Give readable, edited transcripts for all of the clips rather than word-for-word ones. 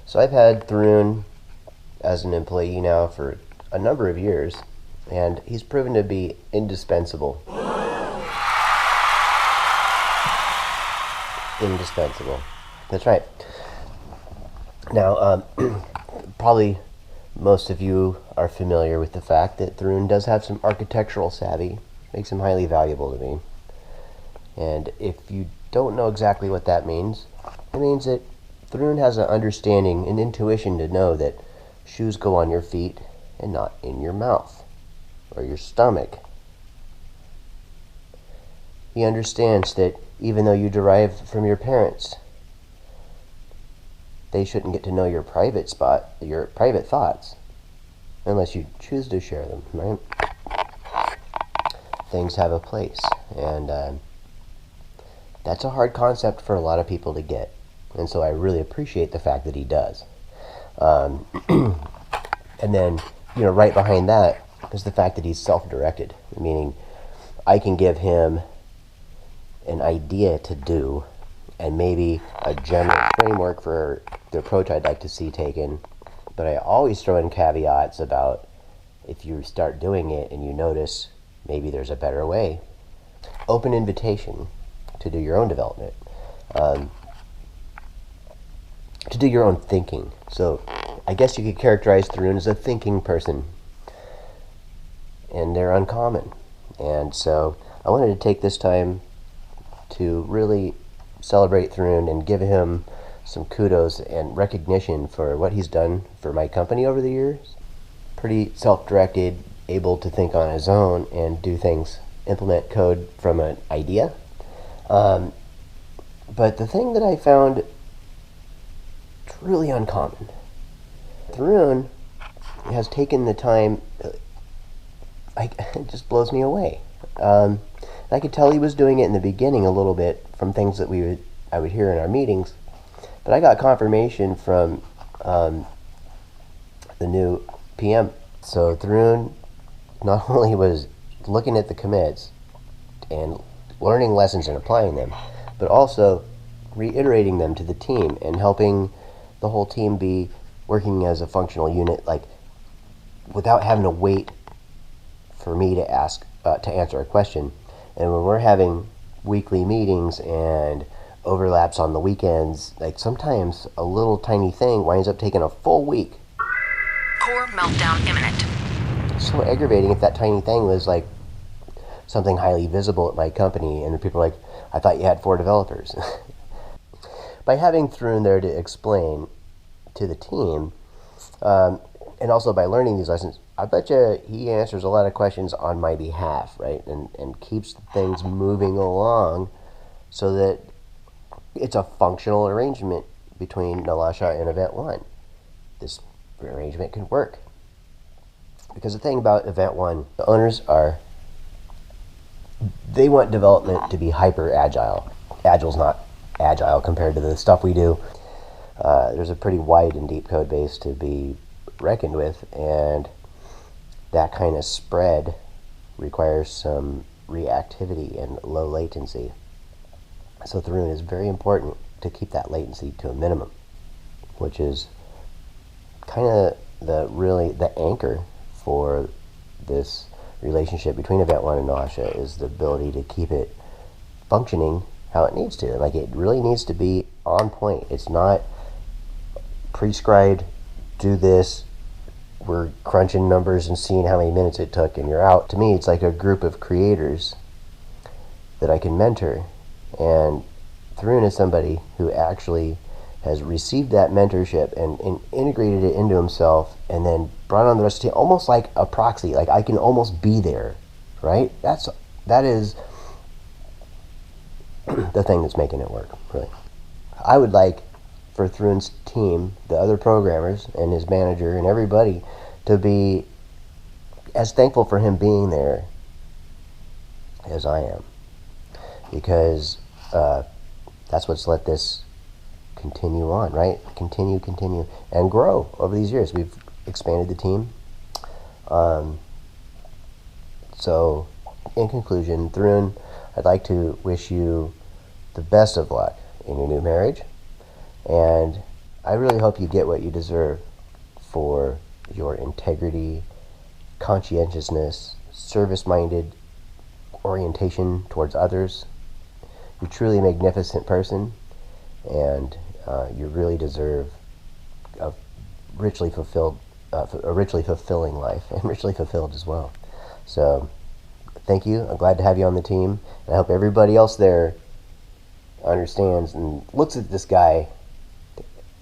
So I've had Tharun as an employee now for a number of years, and he's proven to be indispensable. Indispensable. That's right. Now, probably most of you are familiar with the fact that Tharun does have some architectural savvy, makes him highly valuable to me. And if you don't know exactly what that means, it means that Tharun has an understanding and intuition to know that shoes go on your feet and not in your mouth or your stomach. He understands that even though you derive from your parents, they shouldn't get to know your private thoughts, unless you choose to share them, right? Things have a place, and that's a hard concept for a lot of people to get, and so I really appreciate the fact that he does. And then, right behind that is the fact that he's self-directed, meaning I can give him an idea to do and maybe a general framework for the approach I'd like to see taken, but I always throw in caveats about if you start doing it and you notice maybe there's a better way. Open invitation to do your own development, to do your own thinking. So I guess you could characterize Tharun as a thinking person, and they're uncommon. And so I wanted to take this time to really celebrate Tharun and give him some kudos and recognition for what he's done for my company over the years. Pretty self-directed, able to think on his own and do things, implement code from an idea. But the thing that I found truly uncommon, Tharun has taken the time, it just blows me away. I could tell he was doing it in the beginning a little bit from things that I would hear in our meetings, but I got confirmation from the new PM. So Tharun not only was looking at the commits and learning lessons and applying them, but also reiterating them to the team and helping the whole team be working as a functional unit, like without having to wait for me to answer a question. And when we're having weekly meetings and overlaps on the weekends, like sometimes a little tiny thing winds up taking a full week. Core meltdown imminent. So aggravating if that tiny thing was like something highly visible at my company and people are like, I thought you had 4 developers. By having Tharun there to explain to the team, and also by learning these lessons, I bet you he answers a lot of questions on my behalf, right? And keeps things moving along so that it's a functional arrangement between Nalasha and Event 1. This arrangement can work. Because the thing about Event 1, the owners they want development to be hyper agile. Agile's not agile compared to the stuff we do. There's a pretty wide and deep code base to be reckoned with, and that kind of spread requires some reactivity and low latency. So Tharun is very important to keep that latency to a minimum, which is kind of the anchor for this relationship between Event 1 and Nalasha, is the ability to keep it functioning how it needs to. Like, it really needs to be on point. It's not prescribed, do this, we're crunching numbers and seeing how many minutes it took and you're out. To me, it's like a group of creators that I can mentor. And Tharun is somebody who actually has received that mentorship and integrated it into himself and then brought on the rest of the team, almost like a proxy. Like, I can almost be there, right? That is the thing that's making it work, really. I would like for Tharun's team, the other programmers and his manager and everybody, to be as thankful for him being there as I am, because that's what's let this continue on, right? Continue, and grow over these years. We've expanded the team. So, in conclusion, Tharun, I'd like to wish you the best of luck in your new marriage, and I really hope you get what you deserve for your integrity, conscientiousness, service-minded orientation towards others. You're truly a magnificent person, and you really deserve a richly fulfilled, a richly fulfilling life, and richly fulfilled as well. So, thank you. I'm glad to have you on the team, and I hope everybody else there understands and looks at this guy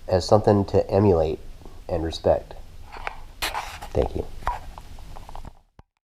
as something to emulate and respect. Thank you.